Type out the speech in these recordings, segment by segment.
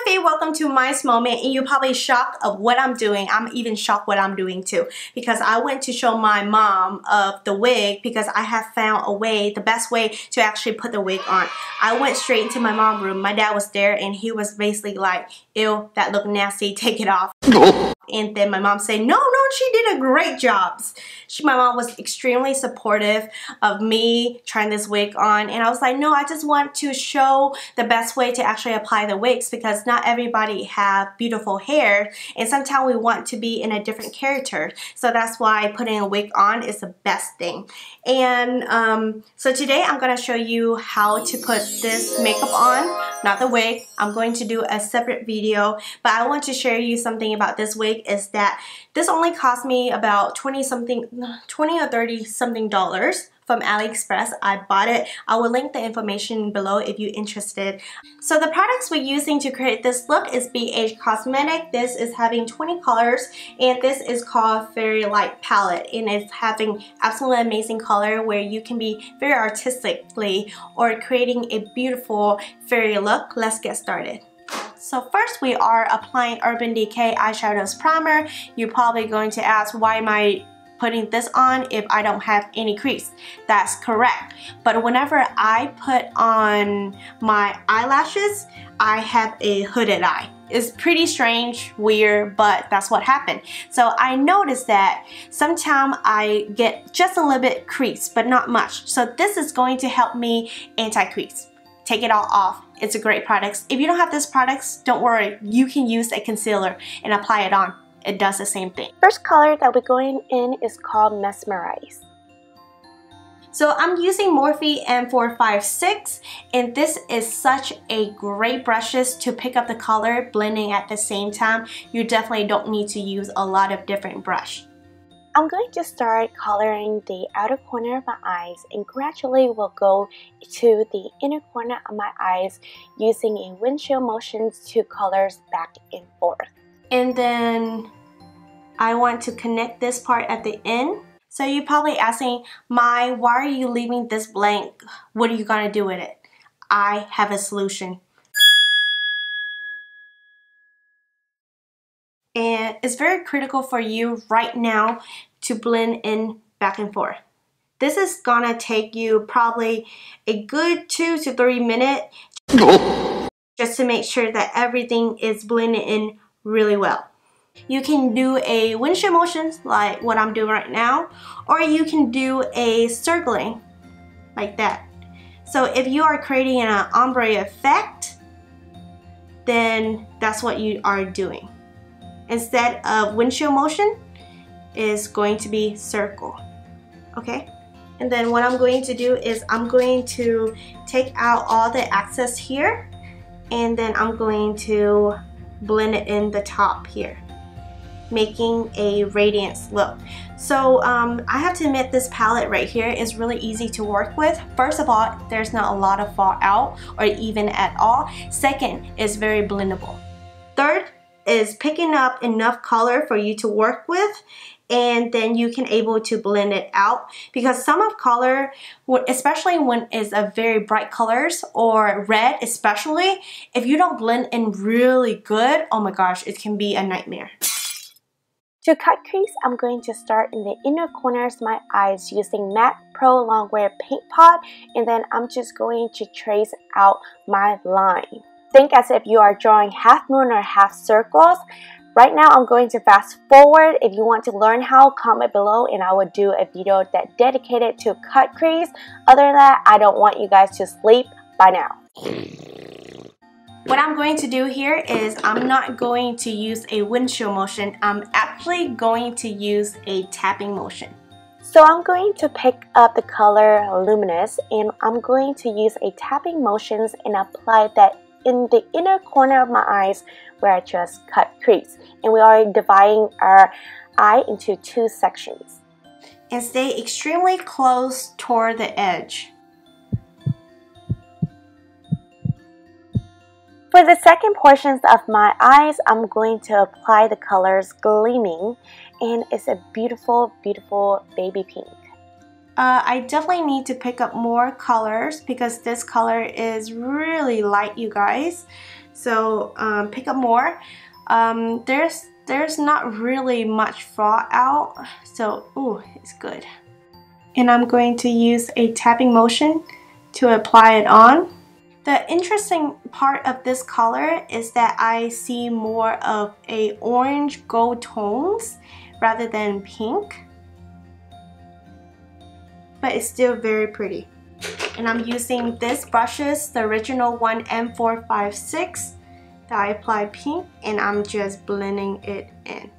Fabe, welcome to my moment, and you're probably shocked of what I'm doing. I'm even shocked what I'm doing too, because I went to show my mom of the wig because I have found a way, the best way to actually put the wig on. I went straight into my mom's room. My dad was there and he was basically like, ew, that looked nasty, take it off. And then my mom said, no, she did a great job. My mom was extremely supportive of me trying this wig on, and I was like, no, I just want to show the best way to actually apply the wigs, because not everybody have beautiful hair, and sometimes we want to be in a different character. So that's why putting a wig on is the best thing. And so today I'm going to show you how to put this makeup on, not the wig. I'm going to do a separate video, but I want to share you something about this wig is that this only cost me about 20 or 30 something dollars from AliExpress. I bought it. I will link the information below if you're interested. So the products we're using to create this look is BH Cosmetic. This is having 20 colors, and this is called Fairy Light Palette, and it's having absolutely amazing color where you can be very artistically or creating a beautiful fairy look. Let's get started. So first we are applying Urban Decay Eyeshadow's Primer. You're probably going to ask, why am I putting this on if I don't have any crease? That's correct. But whenever I put on my eyelashes, I have a hooded eye. It's pretty strange, weird, but that's what happened. So I noticed that sometimes I get just a little bit crease, but not much. So this is going to help me anti-crease. Take it all off. It's a great product. If you don't have this product, don't worry. You can use a concealer and apply it on. It does the same thing. First color that we're going in is called Mesmerize. So I'm using Morphe M456, and this is such a great brushes to pick up the color, blending at the same time. You definitely don't need to use a lot of different brush. I'm going to start coloring the outer corner of my eyes, and gradually will go to the inner corner of my eyes using a windshield motions to colors back and forth. And then I want to connect this part at the end. So you're probably asking, why are you leaving this blank? What are you gonna do with it? I have a solution. And it's very critical for you right now to blend in back and forth. This is gonna take you probably a good 2 to 3 minutes just to make sure that everything is blended in really well. You can do a windshield motions like what I'm doing right now, or you can do a circling like that. So if you are creating an ombre effect, then that's what you are doing. Instead of windshield motion, is going to be circle. Okay? And then what I'm going to do is I'm going to take out all the excess here, and then I'm going to blend it in the top here, making a radiance look. So I have to admit, this palette right here is really easy to work with. First of all, there's not a lot of fallout or even at all. Second, it's very blendable. Third is picking up enough color for you to work with, and then you can able to blend it out, because some of color, especially when it's a very bright colors or red especially, if you don't blend in really good, oh my gosh, it can be a nightmare. To cut crease, I'm going to start in the inner corners of my eyes using Matte Pro Longwear Paint Pot, and then I'm just going to trace out my line. Think as if you are drawing half moon or half circles. Right now I'm going to fast forward. If you want to learn how, comment below and I will do a video that dedicated to cut crease. Other than that, I don't want you guys to sleep by now. What I'm going to do here is I'm not going to use a windshield motion. I'm actually going to use a tapping motion. So I'm going to pick up the color Luminous, and I'm going to use a tapping motions and apply that in the inner corner of my eyes where I just cut crease. And we are dividing our eye into 2 sections. And stay extremely close toward the edge. For the second portions of my eyes, I'm going to apply the colors Gleaming, and it's a beautiful, beautiful baby pink. I definitely need to pick up more colors because this color is really light, you guys. So pick up more. There's not really much fall out, so ooh, it's good. And I'm going to use a tapping motion to apply it on. The interesting part of this color is that I see more of a orange gold tones rather than pink, but it's still very pretty. And I'm using this brushes, the original one M456 that I applied pink, and I'm just blending it in.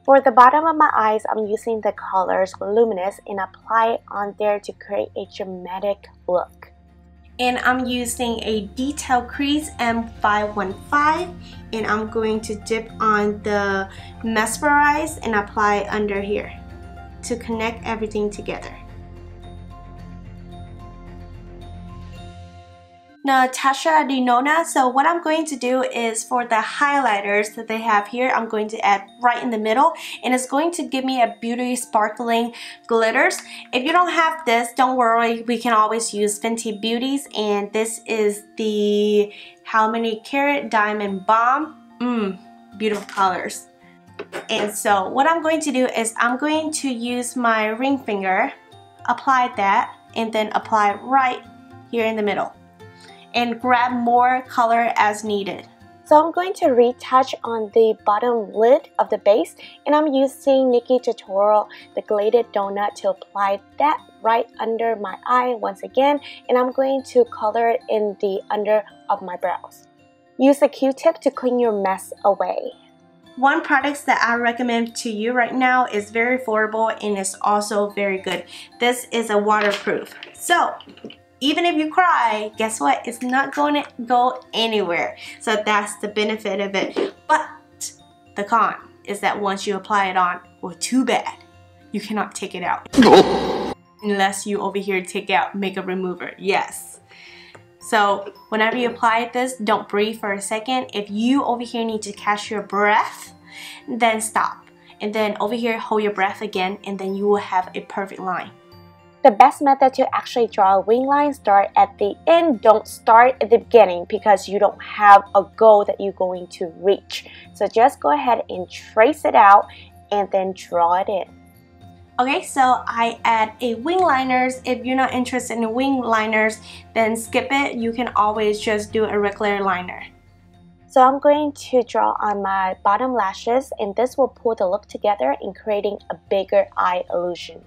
For the bottom of my eyes, I'm using the colors Luminous and apply it on there to create a dramatic look. And I'm using a detail crease M515, and I'm going to dip on the Mesmerize and apply under here to connect everything together. Natasha Denona. So what I'm going to do is for the highlighters that they have here, I'm going to add right in the middle, and it's going to give me a beauty sparkling glitters. If you don't have this, don't worry, we can always use Fenty Beauties, and this is the How Many Carat Diamond Bomb. Beautiful colors. And so what I'm going to do is I'm going to use my ring finger, apply that, and then apply right here in the middle, and grab more color as needed. So I'm going to retouch on the bottom lid of the base, and I'm using Nikkietutorials, the Glated Donut, to apply that right under my eye once again, and I'm going to color it in the under of my brows. Use a Q-tip to clean your mess away. One product that I recommend to you right now is very affordable and it's also very good. This is a waterproof. So even if you cry, guess what? It's not going to go anywhere. So that's the benefit of it. But the con is that once you apply it on, well, too bad, you cannot take it out. Unless you over here take out makeup remover. Yes. So whenever you apply this, don't breathe for a second. If you over here need to catch your breath, then stop. And then over here, hold your breath again, and then you will have a perfect line. The best method to actually draw a wing line, start at the end. Don't start at the beginning because you don't have a goal that you're going to reach. So just go ahead and trace it out and then draw it in. Okay, so I add a wing liners. If you're not interested in wing liners, then skip it. You can always just do a regular liner. So I'm going to draw on my bottom lashes, and this will pull the look together in creating a bigger eye illusion.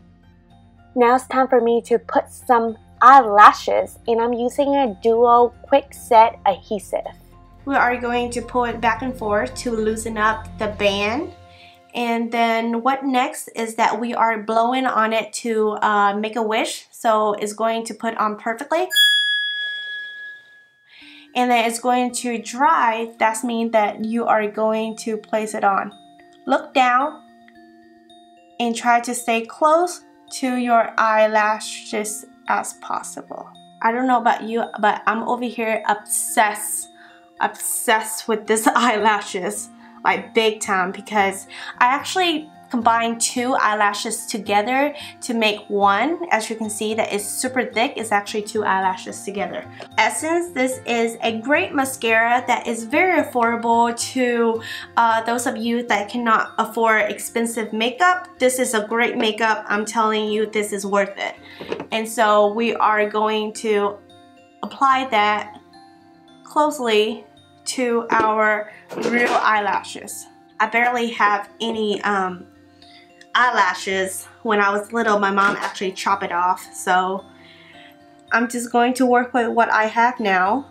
Now it's time for me to put some eyelashes, and I'm using a Duo Quick Set adhesive. We are going to pull it back and forth to loosen up the band. And then what next is that we are blowing on it to make a wish. So it's going to put on perfectly. And then it's going to dry. That means that you are going to place it on. Look down and try to stay close to your eyelashes as possible. I don't know about you, but I'm over here obsessed with this eyelashes, like big time, because I actually combined two eyelashes together to make one. As you can see, that is super thick. It's actually two eyelashes together. Essence, this is a great mascara that is very affordable to those of you that cannot afford expensive makeup. This is a great makeup. I'm telling you, this is worth it. And so we are going to apply that closely to our real eyelashes. I barely have any eyelashes. When I was little, my mom actually chopped it off, so I'm just going to work with what I have now.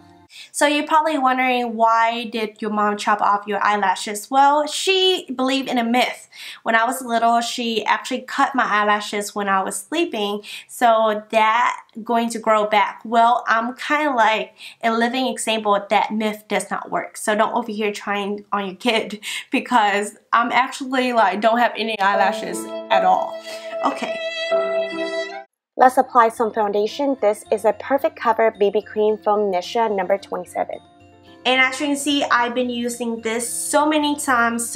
So you're probably wondering, why did your mom chop off your eyelashes? Well, she believed in a myth. When I was little, she actually cut my eyelashes when I was sleeping, so that going to grow back. Well, I'm kind of like a living example that myth does not work. So don't over here trying on your kid, because I'm actually like don't have any eyelashes at all. Okay. Let's apply some foundation. This is a Perfect Cover BB Cream from Nisha number 27. And as you can see, I've been using this so many times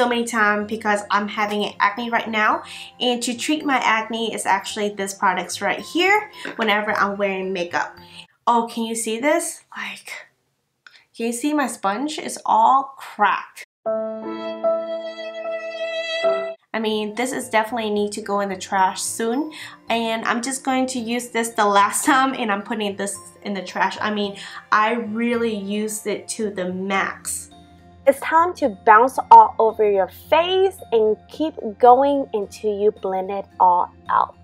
because I'm having acne right now. And to treat my acne is actually this product right here whenever I'm wearing makeup. Oh, can you see this? Like, Can you see my sponge is all cracked? I mean, this is definitely need to go in the trash soon, and I'm just going to use this the last time and I'm putting this in the trash. I mean, I really used it to the max. It's time to bounce all over your face and keep going until you blend it all out.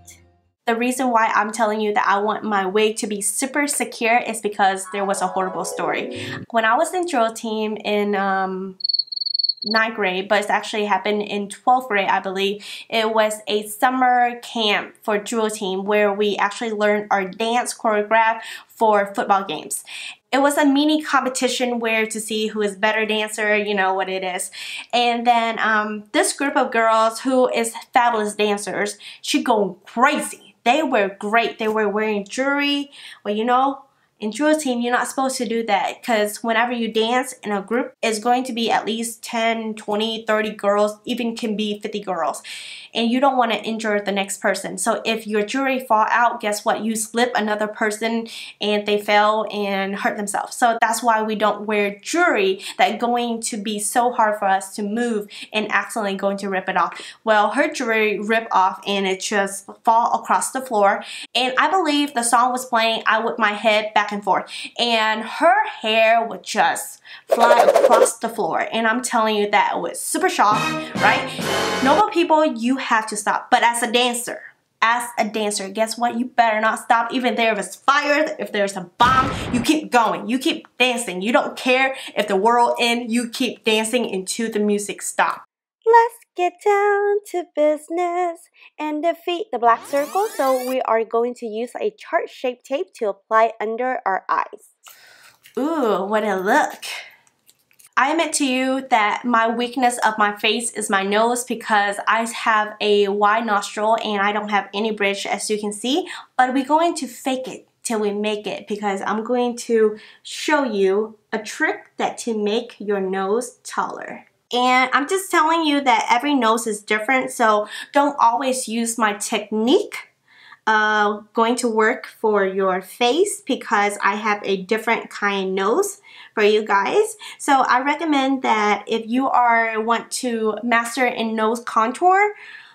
The reason why I'm telling you that I want my wig to be super secure is because there was a horrible story. When I was in drill team in 9th grade, but it's actually happened in 12th grade, I believe. It was a summer camp for drill team where we actually learned our dance choreograph for football games. It was a mini competition where to see who is better dancer, you know what it is. And then this group of girls who is fabulous dancers, she going crazy. They were great. They were wearing jewelry. Well, you know, in drill team, you're not supposed to do that because whenever you dance in a group, it's going to be at least 10, 20, 30 girls, even can be 50 girls. And you don't want to injure the next person. So if your jewelry fall out, guess what? You slip another person and they fell and hurt themselves. So that's why we don't wear jewelry that's going to be so hard for us to move and accidentally going to rip it off. Well, her jewelry ripped off and it just fall across the floor. And I believe the song was playing, I whipped my head back and forth. And her hair would just fly across the floor. And I'm telling you that it was super shock, right? Normal people, you have to stop. But as a dancer, guess what? You better not stop. Even there if it's fire, if there's a bomb, you keep going. You keep dancing. You don't care if the world ends. You keep dancing until the music stops. Let's get down to business and defeat the black circle. So we are going to use a chart-shaped tape to apply under our eyes. Ooh, what a look. I admit to you that my weakness of my face is my nose because I have a wide nostril and I don't have any bridge, as you can see. But we're going to fake it till we make it because I'm going to show you a trick that to make your nose taller. And I'm just telling you that every nose is different, so don't always use my technique going to work for your face because I have a different kind of nose for you guys. So I recommend that if you want to master in nose contour,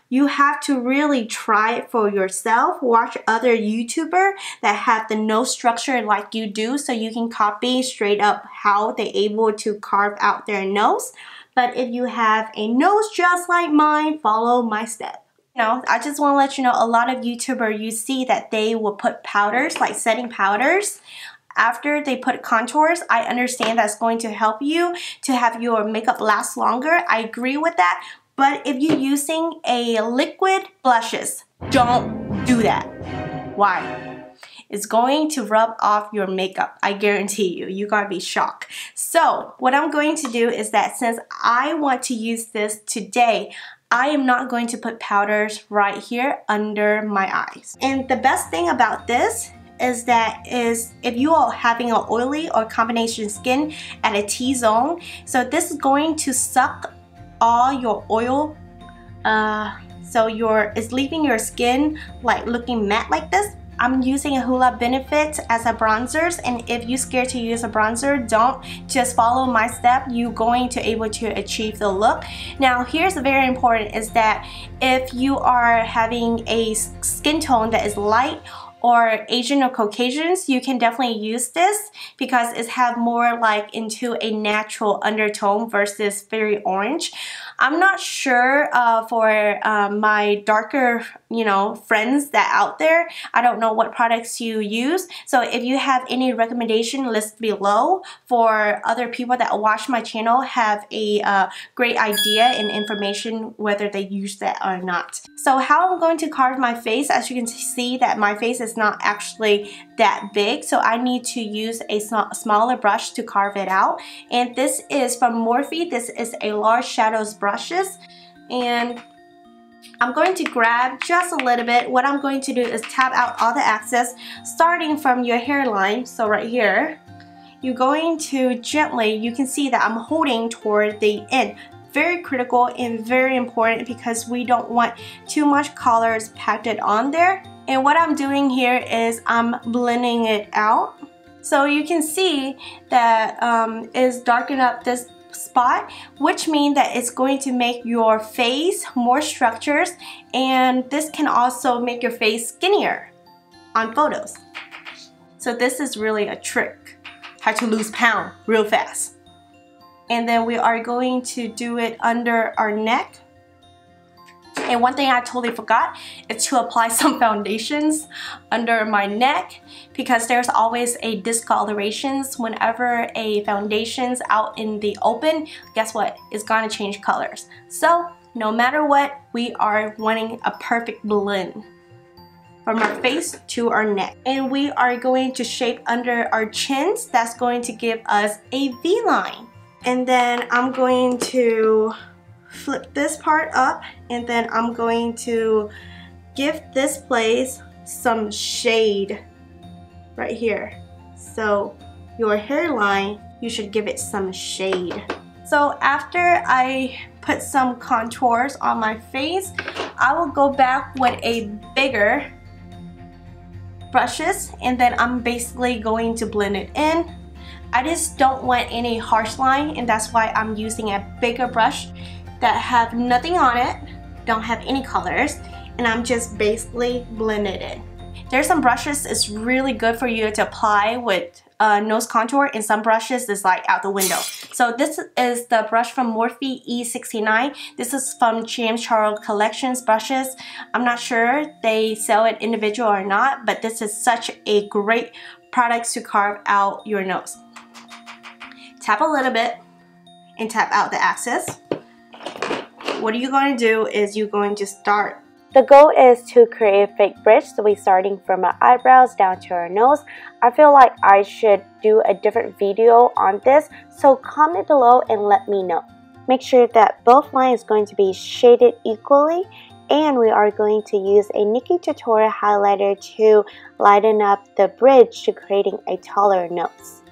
you have to really try it for yourself. Watch other YouTubers that have the nose structure like you do so you can copy straight up how they're able to carve out their nose. But if you have a nose just like mine, follow my step. You know, I just want to let you know, a lot of YouTubers, you see that they will put powders, like setting powders. After they put contours, I understand that's going to help you to have your makeup last longer. I agree with that. But if you're using a liquid blushes, don't do that. Why? It's going to rub off your makeup. I guarantee you. You're going to be shocked. So what I'm going to do is that since I want to use this today, I am not going to put powders right here under my eyes. And the best thing about this is that if you are having an oily or combination skin at a T-zone, so this is going to suck all your oil, so it's leaving your skin like looking matte like this. I'm using a Hoola Benefit as a bronzer, and if you're scared to use a bronzer, don't. Just follow my step. You're going to able to achieve the look. Now, here's very important is that if you are having a skin tone that is light or Asian or Caucasians, you can definitely use this because it have more like into a natural undertone versus very orange. I'm not sure for my darker, you know, friends that out there. I don't know what products you use. So if you have any recommendation, list below for other people that watch my channel have a great idea and information whether they use that or not. So how I'm going to carve my face, as you can see that my face is not actually that big, so I need to use a smaller brush to carve it out. And this is from Morphe. This is a large shadows brushes, and I'm going to grab just a little bit. What I'm going to do is tap out all the excess starting from your hairline. So right here, you're going to gently, you can see that I'm holding toward the end. Very critical and very important because we don't want too much colors packed on there. And what I'm doing here is I'm blending it out. So you can see that it's darkened up this spot, which means that it's going to make your face more structures, and this can also make your face skinnier on photos. So this is really a trick, how to lose pound real fast. And then we are going to do it under our neck. And one thing I totally forgot is to apply some foundations under my neck, because there's always a discolorations whenever a foundation's out in the open. Guess what? It's gonna change colors. So no matter what, we are wanting a perfect blend from our face to our neck. And we are going to shape under our chins. That's going to give us a V-line. And then I'm going to flip this part up, and then I'm going to give this place some shade right here. So your hairline, you should give it some shade. So after I put some contours on my face, I will go back with a bigger brushes, and then I'm basically going to blend it in. I just don't want any harsh line, and that's why I'm using a bigger brush that have nothing on it, don't have any colors, and I'm just basically blending it in. There's some brushes it's really good for you to apply with nose contour, and some brushes is like out the window. So this is the brush from Morphe E69. This is from James Charles Collections brushes. I'm not sure they sell it individual or not, but this is such a great product to carve out your nose. Tap a little bit and tap out the excess. What you're going to do is you're going to start. The goal is to create a fake bridge, so we're starting from our eyebrows down to our nose. I feel like I should do a different video on this, so comment below and let me know. Make sure that both lines is going to be shaded equally, and we are going to use a Nikkietutorials highlighter to lighten up the bridge to creating a taller nose.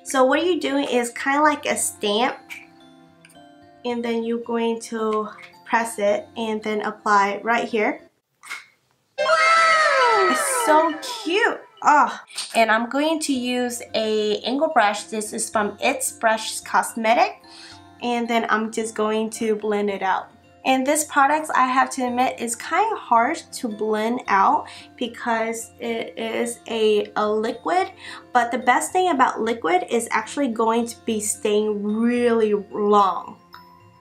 So what you're doing is kind of like a stamp, and then you're going to press it and then apply right here. Wow! It's so cute. Oh, and I'm going to use a angle brush. This is from It's Brush Cosmetic, and then I'm just going to blend it out. And this product, I have to admit, is kind of hard to blend out because it is a liquid. But the best thing about liquid is actually going to be staying really long.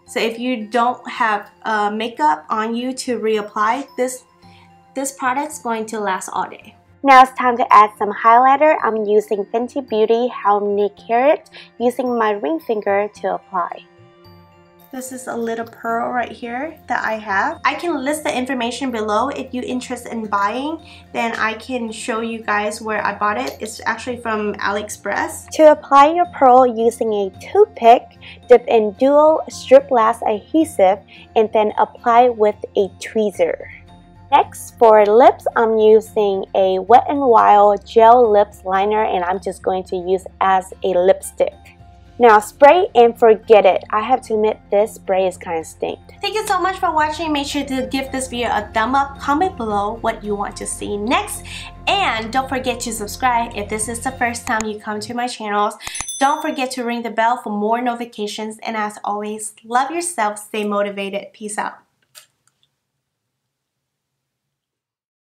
So if you don't have makeup on you to reapply, this product's going to last all day. Now it's time to add some highlighter. I'm using Fenty Beauty Honey Carrot, using my ring finger to apply. This is a little pearl right here that I have. I can list the information below. If you're interested in buying, then I can show you guys where I bought it. It's actually from AliExpress. To apply your pearl using a toothpick, dip in dual strip last adhesive, and then apply with a tweezer. Next, for lips, I'm using a Wet n Wild gel lips liner, and I'm just going to use as a lipstick. Now spray and forget it. I have to admit, this spray is kind of stinked. Thank you so much for watching. Make sure to give this video a thumb up. Comment below what you want to see next. And don't forget to subscribe if this is the first time you come to my channels. Don't forget to ring the bell for more notifications. And as always, love yourself, stay motivated. Peace out.